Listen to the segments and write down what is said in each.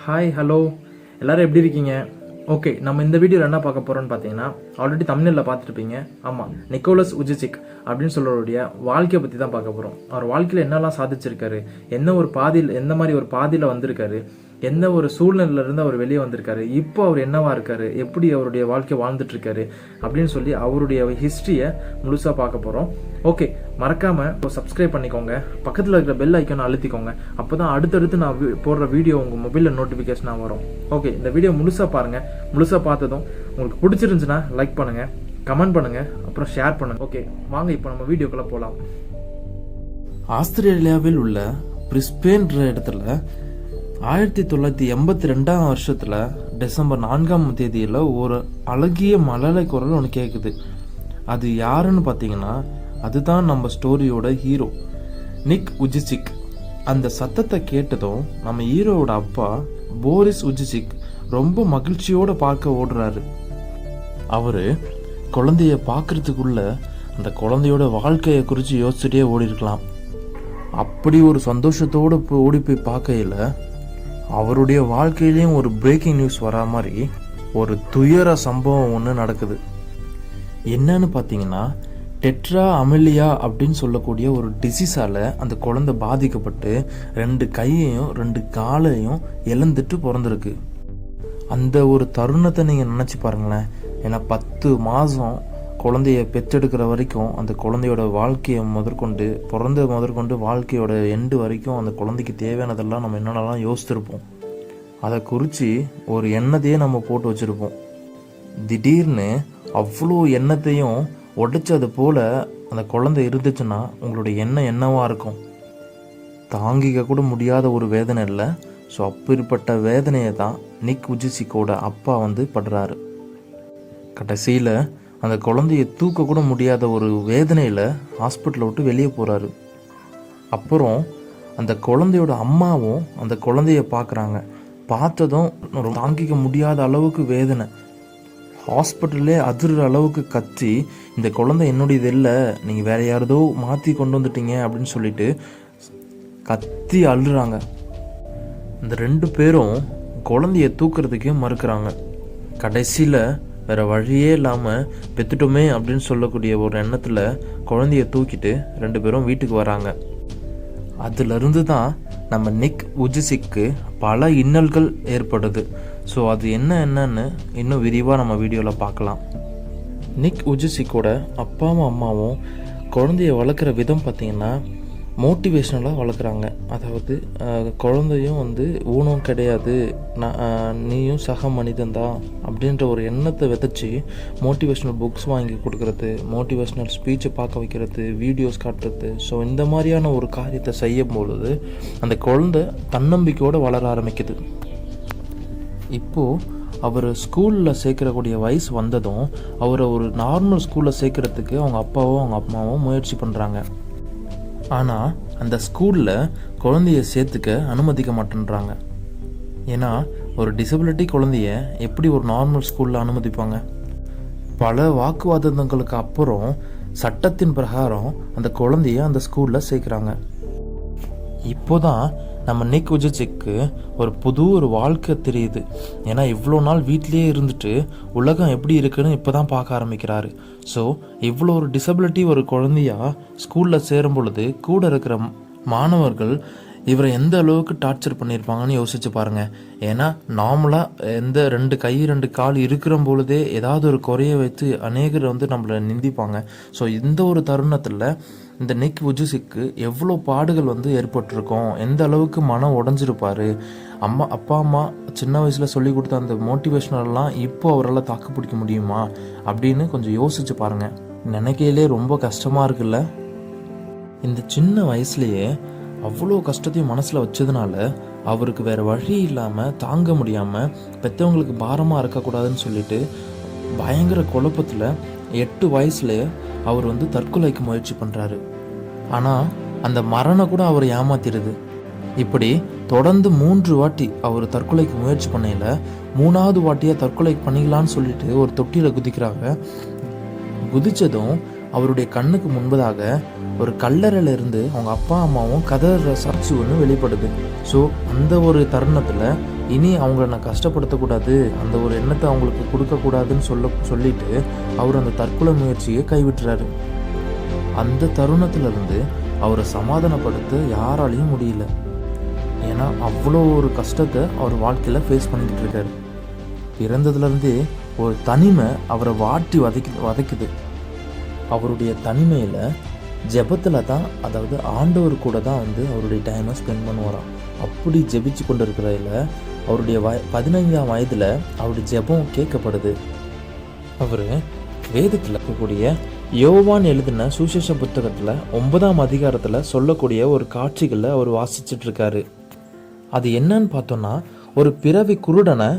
Hi hello எல்லோரும் எப்படி இருக்கீங்க? ஓகே, நம்ம இந்த வீடியோவில் என்ன பார்க்க போகிறோம்னு பார்த்தீங்கன்னா, ஆல்ரெடி தமிழில் பார்த்துருப்பீங்க. ஆமாம், நிக்கோலஸ் உஜிசிக் அப்படின்னு சொல்கிறவருடைய வாழ்க்கையை பற்றி தான் பார்க்க போகிறோம். அவர் வாழ்க்கையில் என்னெல்லாம் சாதிச்சிருக்காரு, எந்த மாதிரி ஒரு பாதியில் வந்திருக்காரு, எந்த ஒரு சூழ்நிலையிலேருந்து அவர் வெளியே வந்திருக்காரு, இப்போ அவர் என்னவா இருக்காரு, எப்படி அவருடைய வாழ்க்கையை வாழ்ந்துட்டுருக்காரு அப்படின்னு சொல்லி அவருடைய ஹிஸ்ட்ரியை முழுசாக பார்க்க போகிறோம். ஓகே, மறக்காமல் சப்ஸ்கிரைப் பண்ணிக்கோங்க, பக்கத்தில் இருக்கிற பெல் ஐக்கானை அழுத்திக்கோங்க. அப்போ தான் அடுத்தடுத்து நான் போடுற வீடியோ உங்கள் மொபைலில் நோட்டிஃபிகேஷனாக வரும். ஓகே, இந்த வீடியோ முழுசாக பாருங்கள். முழுசாக பார்த்ததும் உங்களுக்கு பிடிச்சிருந்துச்சுன்னா லைக் பண்ணுங்கள், கமெண்ட் பண்ணுங்கள், அப்புறம் ஷேர் பண்ணுங்கள். ஓகே, வாங்க இப்போ நம்ம வீடியோக்குள்ளே போகலாம். ஆஸ்திரேலியாவில் உள்ள பிரிஸ்பேன்ற இடத்துல 1982 வருஷத்துல டிசம்பர் 4 ஒரு அழகிய மழலை குரல் ஒன்று கேட்குது. அது யாருன்னு பார்த்தீங்கன்னா, அதுதான் நம்ம ஸ்டோரியோட ஹீரோ நிக் உஜிசிக். அந்த சத்தத்தை கேட்டதும் நம்ம ஹீரோவோட அப்பா போரிஸ் உஜிசிக் ரொம்ப மகிழ்ச்சியோட பார்க்க ஓடுறாரு. அவரு குழந்தைய பார்க்கறதுக்குள்ள அந்த குழந்தையோட வாழ்க்கையை குறித்து யோசிச்சுட்டே ஓடி இருக்கலாம். அப்படி ஒரு சந்தோஷத்தோடு ஓடி போய் பார்க்கையில் அவருடைய வாழ்க்கையிலையும் ஒரு பிரேக்கிங் நியூஸ் வரா மாதிரி ஒரு துயர சம்பவம் ஒன்று நடக்குது. என்னன்னு பார்த்தீங்கன்னா, டெட்ரா அமிலியா அப்படின்னு சொல்லக்கூடிய ஒரு டிசீஸால் அந்த குழந்தை பாதிக்கப்பட்டு 2 கையையும் 2 காலையும் இழந்துட்டு பிறந்திருக்கு. அந்த ஒரு தருணத்தை நீங்கள் நினச்சி பாருங்களேன். ஏன்னா 10 மாதம் குழந்தைய பெற்றெடுக்கிற வரைக்கும் அந்த குழந்தையோட வாழ்க்கையை முதற்கொண்டு வாழ்க்கையோட எண்டு வரைக்கும் அந்த குழந்தைக்கு தேவையானதெல்லாம் நம்ம என்னென்னலாம் யோசிச்சிருப்போம். அதை குறித்து ஒரு எண்ணத்தையே நம்ம போட்டு வச்சுருப்போம். திடீர்னு அவ்வளோ எண்ணத்தையும் உடைச்சது போல் அந்த குழந்தை இருந்துச்சுன்னா உங்களுடைய எண்ணம் என்னவாக இருக்கும்? தாங்கிக்க கூட முடியாத ஒரு வேதனை இல்லை. ஸோ அப்படிப்பட்ட வேதனையை தான் நிக் உஜிசிக்கோட அப்பா படுறாரு. கடைசியில் அந்த குழந்தைய தூக்க கூட முடியாத ஒரு வேதனையில் ஹாஸ்பிட்டலை விட்டு வெளியே போகிறாரு. அப்புறம் அந்த குழந்தையோட அம்மாவும் அந்த குழந்தைய பார்க்குறாங்க. பார்த்ததும் தாங்கிக்க முடியாத அளவுக்கு வேதனை, ஹாஸ்பிட்டல்லே அதிர்ற அளவுக்கு கத்தி, இந்த குழந்தை என்னுடையது இல்லை, நீங்கள் வேற யாரதோ மாற்றி கொண்டு வந்துட்டீங்க அப்படின்னு சொல்லிட்டு கத்தி அழுறாங்க. இந்த 2 பேரும் குழந்தைய தூக்கிறதுக்கே மறுக்கிறாங்க. கடைசியில் வேறு வழியே இல்லாமல் பெற்றுட்டோமே அப்படின்னு சொல்லக்கூடிய ஒரு எண்ணத்தில் குழந்தைய தூக்கிட்டு 2 பேரும் வீட்டுக்கு வராங்க. அதிலிருந்து தான் நம்ம நிக் உஜிசிக்கு பல இன்னல்கள் ஏற்படுது. ஸோ அது என்னன்னு இன்னும் விரிவாக நம்ம வீடியோவில் பார்க்கலாம். நிக் உஜிசிக்கோட அப்பாவும் அம்மாவும் குழந்தைய வளர்க்குற விதம் பார்த்திங்கன்னா மோட்டிவேஷ்னலாக வளர்க்குறாங்க. அதாவது குழந்தையும் ஊனம் கிடையாது, நீயும் சக மனிதன்தான் அப்படின்ற ஒரு எண்ணத்தை விதைச்சி மோட்டிவேஷ்னல் புக்ஸ் வாங்கி கொடுக்கறது, மோட்டிவேஷ்னல் ஸ்பீச்சை பார்க்க வைக்கிறது, வீடியோஸ் காட்டுறது. ஸோ இந்த மாதிரியான ஒரு காரியத்தை செய்யும் பொழுது அந்த குழந்தை தன்னம்பிக்கையோடு வளர ஆரம்பிக்குது. இப்போது அவர் ஸ்கூலில் சேர்க்கக்கூடிய வயசு வந்ததும் அவரை ஒரு நார்மல் ஸ்கூலில் சேர்க்கறதுக்கு அவங்க அப்பாவும் அவங்க அம்மாவும் முயற்சி பண்ணுறாங்க. ஆனால் அந்த ஸ்கூலில் குழந்தைய சேர்த்துக்க அனுமதிக்க மாட்டேன்றாங்க. ஏன்னா ஒரு டிசபிலிட்டி குழந்தைய எப்படி ஒரு நார்மல் ஸ்கூலில் அனுமதிப்பாங்க? பல வாக்குவாதங்களுக்கு அப்புறம் சட்டத்தின் பிரகாரம் அந்த குழந்தைய அந்த ஸ்கூலில் சேர்க்குறாங்க. இப்போதான் நம்ம நிக் உஜிசிக்கு ஒரு வாழ்க்கை தெரியுது. ஏன்னா இவ்வளோ நாள் வீட்லேயே இருந்துட்டு உலகம் எப்படி இருக்குன்னு இப்போ தான் பார்க்க ஆரம்பிக்கிறாரு. ஸோ இவ்வளோ ஒரு டிசபிலிட்டி ஒரு குழந்தையா ஸ்கூலில் சேரும் பொழுது கூட இருக்கிற மாணவர்கள் இவரை எந்த அளவுக்கு டார்ச்சர் பண்ணியிருப்பாங்கன்னு யோசிச்சு பாருங்கள். ஏன்னா நார்மலாக 2 கை 2 கால் இருக்கிற பொழுதே ஏதாவது ஒரு குறைய வைத்து அநேகர் நம்மளை நிந்திப்பாங்க. ஸோ இந்த ஒரு தருணத்தில் இந்த நிக் உஜிசிக்கு எவ்வளோ பாடுகள் ஏற்பட்டிருக்கோம், எந்த அளவுக்கு மனம் உடஞ்சிருப்பார். அப்பா அம்மா சின்ன வயசில் சொல்லி கொடுத்த அந்த மோட்டிவேஷ்னல்லாம் இப்போ அவரால் தாக்கு பிடிக்க முடியுமா அப்படின்னு கொஞ்சம் யோசிச்சு பாருங்கள். நினைக்கையிலே ரொம்ப கஷ்டமாக இருக்குல்ல. இந்த சின்ன வயசுலேயே அவ்வளோ கஷ்டத்தையும் மனசில் வச்சதுனால அவருக்கு வேறு வழி இல்லாமல் தாங்க முடியாமல் பெற்றவங்களுக்கு பாரமாக இருக்கக்கூடாதுன்னு சொல்லிட்டு பயங்கர குழப்பத்தில் 8 வயசுலேயே அவர் தற்கொலைக்கு முயற்சி பண்ணுறாரு. ஆனால் அந்த மரணம் கூட அவர் ஏமாத்திடுது. இப்படி தொடர்ந்து 3 வாட்டி அவர் தற்கொலைக்கு முயற்சி பண்ணையில் 3ஆவது வாட்டியாக தற்கொலை பண்ணிக்கலான்னு சொல்லிட்டு ஒரு தொட்டியில் குதிக்கிறாங்க. குதித்ததும் அவருடைய கண்ணுக்கு முன்பதாக ஒரு கல்லறையிலிருந்து அவங்க அப்பா அம்மாவும் கதற சாட்சி ஒன்று வெளிப்படுது. ஸோ அந்த ஒரு தருணத்தில் இனி அவங்கள நான் கஷ்டப்படுத்தக்கூடாது, அந்த ஒரு எண்ணத்தை அவங்களுக்கு கொடுக்கக்கூடாதுன்னு சொல்லிட்டு அவர் அந்த தற்கொலை முயற்சியை கைவிட்டுறாரு. அந்த தருணத்திலிருந்து அவரை சமாதானப்படுத்த யாராலையும் முடியல. ஏன்னா அவ்வளோ ஒரு கஷ்டத்தை அவர் வாழ்க்கையில் ஃபேஸ் பண்ணிக்கிட்டு இருக்காரு. பிறந்ததுலேருந்தே ஒரு தனிமை அவரை வாட்டி வதைக்குது. அவருடைய தனிமையில் ஜெபத்தில் தான், அதாவது ஆண்டவர் கூட தான் அவருடைய டைமை ஸ்பெண்ட் பண்ணுவாராம். அப்படி ஜெபிச்சு கொண்டு இருக்கிறதில் அவருடைய 15ஆம் வயதில் அவருடைய ஜெபம் கேட்கப்படுது. அவர் வேதத்தில் இருக்கக்கூடிய யோவான் எழுதின சுவிசேஷ புத்தகத்தில் 9ஆம் அதிகாரத்தில் சொல்லக்கூடிய ஒரு காட்சிகளில் அவர் வாசிச்சுட்டு இருக்காரு. அது என்னன்னு பார்த்தோன்னா, ஒரு பிறவி குருடனை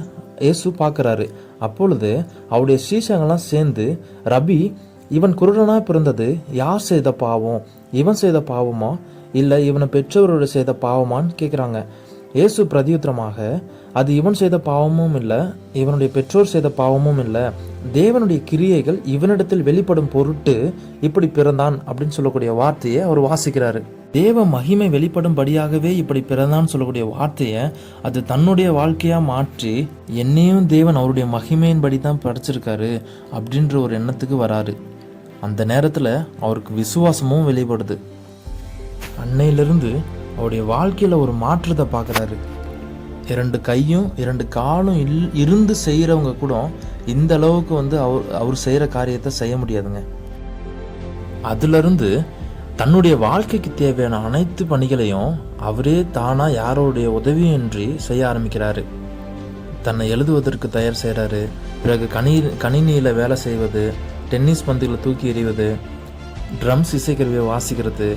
இயேசு பார்க்குறாரு. அப்பொழுது அவருடைய சீஷங்கள்லாம் சேர்ந்து, ரபி, இவன் குருடனாக பிறந்தது யார் செய்த பாவம்? இவன் செய்த பாவமா இல்லை இவனை பெற்றவரோடு செய்த பாவமான்னு கேட்குறாங்க. இயேசு பிரதியுத்தரமாக, அது இவன் செய்த பாவமும் இல்லை, இவனுடைய பெற்றோர் செய்த பாவமும் இல்லை, தேவனுடைய கிரியைகள் இவனிடத்தில் வெளிப்படும் பொருட்டு இப்படி பிறந்தான் அப்படின்னு சொல்லக்கூடிய வார்த்தையை அவர் வாசிக்கிறாரு. தேவ மகிமை வெளிப்படும்படியாகவே இப்படி பிறந்தான்னு சொல்லக்கூடிய வார்த்தையை அது தன்னுடைய வாழ்க்கையாக மாற்றி, என்னையும் தேவன் அவருடைய மகிமையின்படி தான் படைச்சிருக்காரு அப்படின்ற ஒரு எண்ணத்துக்கு வராரு. அந்த நேரத்தில் அவருக்கு விசுவாசமும் வெளிப்படுது. அன்னையிலிருந்து அவருடைய வாழ்க்கையில் ஒரு மாற்றத்தை பார்க்குறாரு. 2 கையும் 2 காலும் இருந்து செய்கிறவங்க கூட இந்த அளவுக்கு அவர் செய்கிற காரியத்தை செய்ய முடியாதுங்க. அதிலிருந்து தன்னுடைய வாழ்க்கைக்கு தேவையான அனைத்து பணிகளையும் அவரே தானாக யாரோடைய உதவியின்றி செய்ய ஆரம்பிக்கிறாரு. தன்னை எழுதுவதற்கு தயார் செய்கிறாரு. பிறகு கணினியில் வேலை செய்வது, டென்னிஸ் பந்துகளை தூக்கி எறிவது, ட்ரம்ஸ் இசைக்கருவியை வாசிக்கிறது,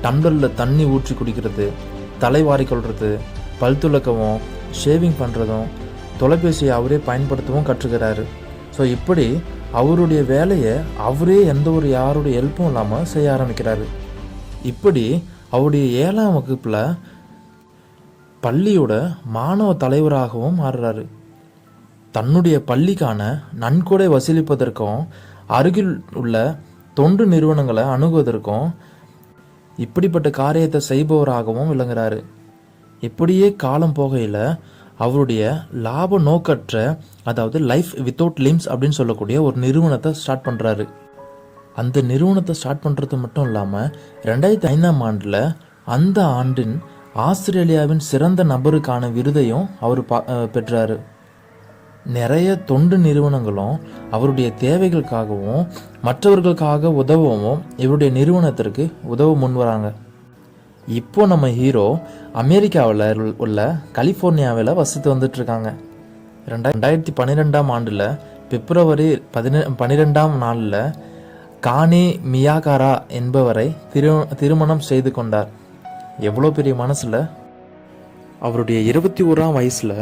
டம்ளரில் தண்ணி ஊற்றி குடிக்கிறது, தலை வாரிக்கொள்வது, பல் துலக்கவும் ஷேவிங் பண்ணுறதும், தொலைபேசியை அவரே பயன்படுத்தவும் கற்றுக்கிறாரு. ஸோ இப்படி அவருடைய வேலையை அவரே எந்த ஒரு யாருடைய ஹெல்ப்பும் இல்லாமல் செய்ய ஆரம்பிக்கிறாரு. இப்படி அவருடைய 7ஆம் வகுப்பில் பள்ளியோட மாணவ தலைவராகவும் மாறுறாரு. தன்னுடைய பள்ளிக்கான நன்கொடை வசூலிப்பதற்கும் அருகில் உள்ள தொண்டு நிறுவனங்களை அணுகுவதற்கும் இப்படிப்பட்ட காரியத்தை செய்பவராகவும் விளங்குறாரு. இப்படியே காலம் போகையில் அவருடைய லாப நோக்கற்ற, அதாவது லைஃப் வித்தவுட் லிம்ஸ் அப்படின்னு சொல்லக்கூடிய ஒரு நிறுவனத்தை ஸ்டார்ட் பண்ணுறாரு. அந்த நிறுவனத்தை ஸ்டார்ட் பண்ணுறது மட்டும் இல்லாமல் 2005ஆம் ஆண்டில் அந்த ஆண்டின் ஆஸ்திரேலியாவின் சிறந்த நபருக்கான விருதையும் அவர் பெற்றார். நிறைய தொண்டு நிறுவனங்களும் அவருடைய தேவைகளுக்காகவும் மற்றவர்களுக்காக உதவவும் இவருடைய நிறுவனத்திற்கு உதவ முன்வராங்க. இப்போ நம்ம ஹீரோ அமெரிக்காவில் உள்ள கலிஃபோர்னியாவில் வசித்து வந்துட்டு இருக்காங்க. 2012ஆம் ஆண்டில் பிப்ரவரி 12ஆம் நாளில் கானே மியாகாரா என்பவரை திருமணம் செய்து கொண்டார். எவ்வளோ பெரிய மனசில்! அவருடைய 21ஆம் வயசில்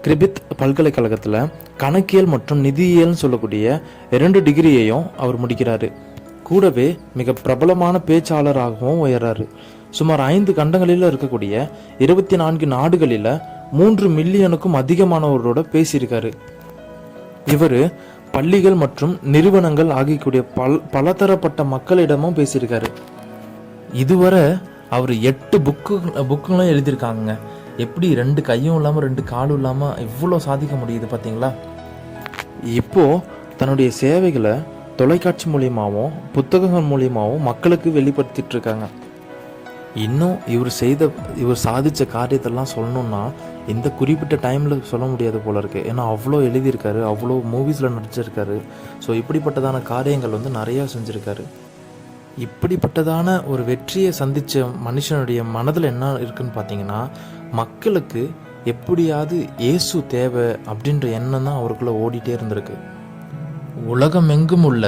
கிரிபித் பல்கலைக்கழகத்தில் கணக்கியல் மற்றும் நிதியியல்னு சொல்லக்கூடிய 2 டிகிரியையும் அவர் முடிக்கிறாரு. கூடவே மிக பிரபலமான பேச்சாளராகவும் உயர்றாரு. சுமார் 5 கண்டங்களில் இருக்கக்கூடிய 24 நாடுகளில் 3 மில்லியனுக்கும் அதிகமானவரோட பேசியிருக்காரு. இவர் பள்ளிகள் மற்றும் நிறுவனங்கள் ஆகியக்கூடிய பலதரப்பட்ட மக்களிடமும் பேசியிருக்காரு. இதுவரை அவர் 8 புக்குகளும் எழுதியிருக்காங்க. எப்படி 2 கையும் இல்லாமல் 2 காலும் இல்லாமல் இவ்வளோ சாதிக்க முடியுது பார்த்தீங்களா? இப்போ தன்னுடைய சேவைகளை தொலைக்காட்சி மூலியமாகவும் புத்தகங்கள் மூலியமாகவும் மக்களுக்கு வெளிப்படுத்திட்டு இருக்காங்க. இன்னும் இவர் சாதித்த காரியத்தெல்லாம் சொல்லணுன்னா இந்த குறிப்பிட்ட டைமில் சொல்ல முடியாது போல இருக்குது. ஏன்னா அவ்வளோ எழுதியிருக்காரு, அவ்வளோ மூவிஸில் நடிச்சிருக்காரு. ஸோ இப்படிப்பட்டதான காரியங்கள் நிறையா செஞ்சுருக்காரு. இப்படிப்பட்டதான ஒரு வெற்றியை சந்தித்த மனுஷனுடைய மனதில் என்ன இருக்குன்னு பார்த்தீங்கன்னா, மக்களுக்கு எப்படியாவது இயேசு தேவை அப்படின்ற எண்ணம் தான் அவருக்குள்ளே ஓடிட்டே இருந்திருக்கு. உலகம் எங்கும் உள்ள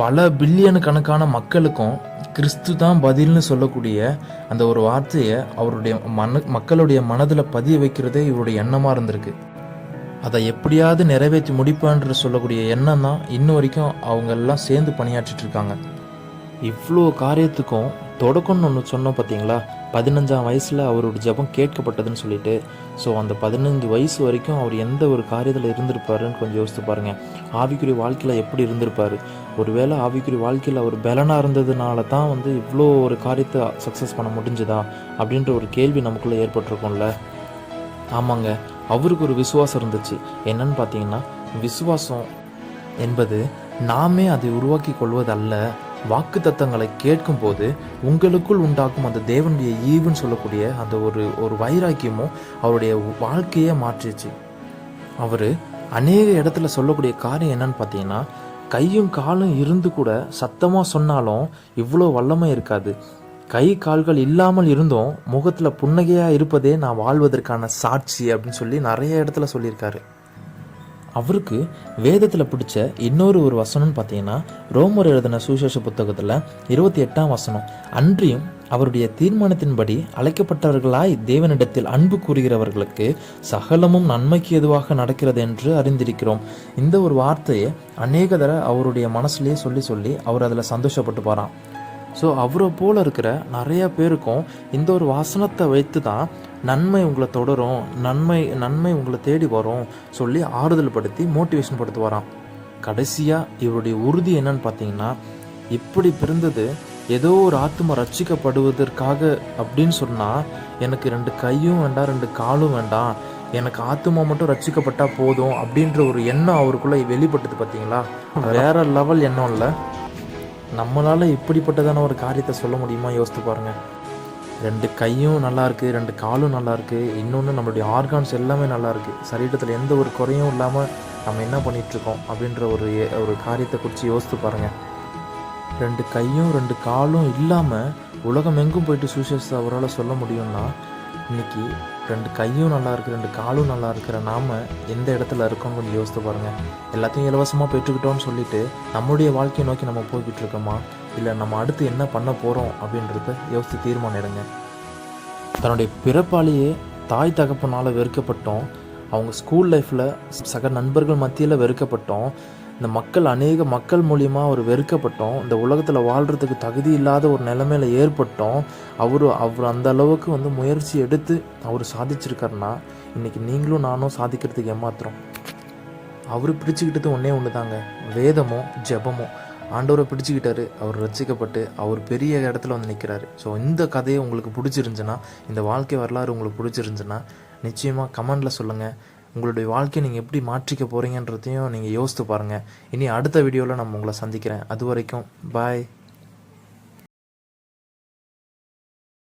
பல பில்லியனு கணக்கான மக்களுக்கும் கிறிஸ்து தான் பதில்னு சொல்லக்கூடிய அந்த ஒரு வார்த்தையை அவருடைய மக்களுடைய மனதில் பதிய வைக்கிறதே இவருடைய எண்ணமாக இருந்திருக்கு. அதை எப்படியாவது நிறைவேற்றி முடிப்பான்ற சொல்லக்கூடிய எண்ணம் தான் இன்னும் வரைக்கும் அவங்க எல்லாம் சேர்ந்து பணியாற்றிட்டு இருக்காங்க. இவ்வளோ காரியத்துக்கும் தொடக்கம்னு ஒன்று சொன்னோம் பார்த்தீங்களா, 15ஆம் வயசில் அவரோட ஜெபம் கேட்கப்பட்டதுன்னு சொல்லிட்டு. ஸோ அந்த 15 வயசு வரைக்கும் அவர் எந்த ஒரு காரியத்தில் இருந்திருப்பாருன்னு கொஞ்சம் யோசித்து பாருங்கள். ஆவிக்குரிய வாழ்க்கையில் எப்படி இருந்திருப்பார்? ஒருவேளை ஆவிக்குரிய வாழ்க்கையில் அவர் பலனாக இருந்ததுனால தான் இவ்வளோ ஒரு காரியத்தை சக்ஸஸ் பண்ண முடிஞ்சுதா அப்படின்ற ஒரு கேள்வி நமக்குள்ளே ஏற்பட்டிருக்கும்ல. ஆமாங்க, அவருக்கு ஒரு விசுவாசம் இருந்துச்சு. என்னன்னு பார்த்தீங்கன்னா, விசுவாசம் என்பது நாமே அதை உருவாக்கி கொள்வதல்ல, வாக்கு தத்தங்களை கேட்கும் போது உங்களுக்குள் உண்டாக்கும் அந்த தேவனுடைய ஈவுன்னு சொல்லக்கூடிய அந்த ஒரு வைராக்கியமும் அவருடைய வாழ்க்கையை மாற்றிச்சு. அவர் அநேக இடத்துல சொல்லக்கூடிய காரியம் என்னன்னு பார்த்தீங்கன்னா, கையும் காலும் இருந்து கூட சத்தமாக சொன்னாலும் இவ்வளோ வல்லமை இருக்காது. கை கால்கள் இல்லாமல் இருந்தும் முகத்தில் புன்னகையாக இருப்பதே நான் வாழ்வதற்கான சாட்சி அப்படின்னு சொல்லி நிறைய இடத்துல சொல்லியிருக்காரு. அவருக்கு வேதத்தில் பிடிச்ச இன்னொரு வசனம்னு பார்த்தீங்கன்னா, ரோமர் எழுதின சுவிசேஷ புத்தகத்தில் 28ஆம் வசனம். அன்றியும் அவருடைய தீர்மானத்தின்படி அழைக்கப்பட்டவர்களாய் தேவனிடத்தில் அன்பு கூறுகிறவர்களுக்கு சகலமும் நன்மைக்கு எதுவாக நடக்கிறது என்று அறிந்திருக்கிறோம். இந்த ஒரு வார்த்தையை அநேக தடவை அவருடைய மனசுலேயே சொல்லி அவர் அதில் சந்தோஷப்பட்டு போகிறான். ஸோ அவரை போல் இருக்கிற நிறைய பேருக்கும் இந்த ஒரு வசனத்தை வைத்து தான் நன்மை உங்களை தொடரும், நன்மை உங்களை தேடி வரும் சொல்லி ஆறுதல் படுத்தி மோட்டிவேஷன் படுத்து வரான். கடைசியாக இவருடைய உறுதி என்னன்னு பார்த்தீங்கன்னா, இப்படி பிறந்தது ஏதோ ஒரு ஆத்மா ரட்சிக்கப்படுவதற்காக அப்படின்னு சொன்னால் எனக்கு 2 கையும் வேண்டாம் 2 காலும் வேண்டாம், எனக்கு ஆத்மா மட்டும் ரட்சிக்கப்பட்டா போதும் அப்படின்ற ஒரு எண்ணம் அவருக்குள்ளே வெளிப்பட்டது. பார்த்தீங்களா, வேற லெவல் எண்ணம் இல்லை. நம்மளால் இப்படிப்பட்டதான ஒரு காரியத்தை சொல்ல முடியுமா? யோசித்து பாருங்கள். 2 கையும் நல்லா இருக்குது, 2 காலும் நல்லா இருக்குது, இன்னொன்று நம்மளுடைய ஆர்கான்ஸ் எல்லாமே நல்லா இருக்குது, சரீரத்தில் எந்த ஒரு குறையும் இல்லாமல் நம்ம என்ன பண்ணிகிட்ருக்கோம் அப்படின்ற ஒரு காரியத்தை குறித்து யோசித்து பாருங்கள். 2 கையும் 2 காலும் இல்லாமல் உலகம் எங்கும் போயிட்டு சுவிசேஷத்தை அவரால் சொல்ல முடியும்னா, இன்னைக்கு 2 கையும் நல்லா இருக்குது 2 காலும் நல்லா இருக்கிற நாம் எந்த இடத்துல இருக்கோம்னு கொஞ்சம் யோசித்து பாருங்கள். எல்லாத்தையும் இலவசமாக பெற்றுக்கிட்டோன்னு சொல்லிட்டு நம்மளுடைய வாழ்க்கையை நோக்கி நம்ம போய்கிட்டு இருக்கோமா, இல்லை நம்ம அடுத்து என்ன பண்ண போகிறோம் அப்படின்றத யோசித்து தீர்மானம் எடுங்க. தன்னுடைய பிறப்பாலேயே தாய் தகப்பனால் வெறுக்கப்பட்டோம், அவங்க ஸ்கூல் லைஃப்பில் சக நண்பர்கள் மத்தியில் வெறுக்கப்பட்டோம், இந்த அநேக மக்கள் மூலியமாக ஒரு வெறுக்கப்பட்டோம், இந்த உலகத்தில் வாழ்கிறதுக்கு தகுதி இல்லாத ஒரு நிலைமையில ஏற்பட்டோம். அவர் அந்த அளவுக்கு முயற்சி எடுத்து அவர் சாதிச்சிருக்காருன்னா, இன்றைக்கி நீங்களும் நானும் சாதிக்கிறதுக்கு ஏமாத்திரம். அவர் பிடிச்சிக்கிட்டது ஒன்று தாங்க, வேதமும் ஜெபமும். ஆண்டவரை பிடிச்சிக்கிட்டாரு, அவர் ரட்சிக்கப்பட்டு அவர் பெரிய இடத்துல நிற்கிறாரு. ஸோ இந்த கதையை உங்களுக்கு பிடிச்சிருந்துச்சுன்னா, இந்த வாழ்க்கை வரலாறு உங்களுக்கு பிடிச்சிருந்துச்சுன்னா நிச்சயமாக கமெண்டில் சொல்லுங்கள். உங்களுடைய வாழ்க்கையை நீங்கள் எப்படி மாற்றிக்க போகிறீங்கன்றதையும் நீங்கள் யோசித்து பாருங்கள். இனி அடுத்த வீடியோவில் நம்ம உங்களை சந்திக்கிறேன். அது வரைக்கும் பாய்.